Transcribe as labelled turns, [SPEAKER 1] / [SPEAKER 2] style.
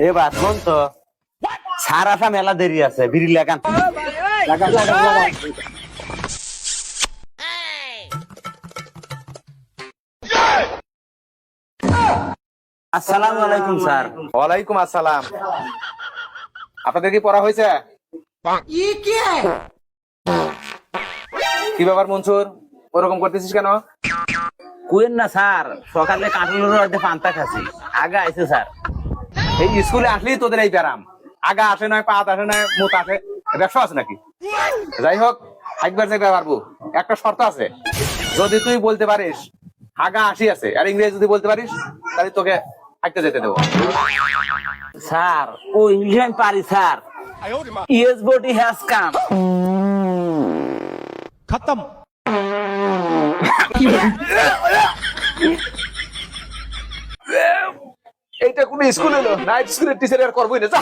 [SPEAKER 1] এবার শোন তো, সার আসা মেলা দেরি আছে, বিড়ি লাগান। আসসালামু আলাইকুম স্যার।
[SPEAKER 2] ওয়ালাইকুম আসসালাম। আপনাদের কি পড়া হয়েছে? কি ব্যাপার মনসুর, ওরকম করতেছিস কেন?
[SPEAKER 1] কুয়েন না স্যার, সকালে কাঁঠালের রসে পান্তা খাসি, আগা আইছে স্যার।
[SPEAKER 2] এই স্কুলে আসলেই তোদের এই ব্যারাম, আগা আসে নয়, পাত আসে নয়, মুত আসে, ব্যবসা আছে নাকি? যাই হোক, একবার যাইতে পারবো, একটা শর্ত আছে। যদি তুই বলতে পারিস আগা আসি আছে আর ইংরেজি যদি বলতে পারিস, তাহলে তোকে হাঁটতে যেতে দেবো।
[SPEAKER 1] স্যার ও ইংলিশ আমি পারি sir. Yes body has come.
[SPEAKER 3] खत्म।
[SPEAKER 2] এইটা কোন স্কুল হলো? নাইট স্কুলের টিচার আর করবোই না, যা।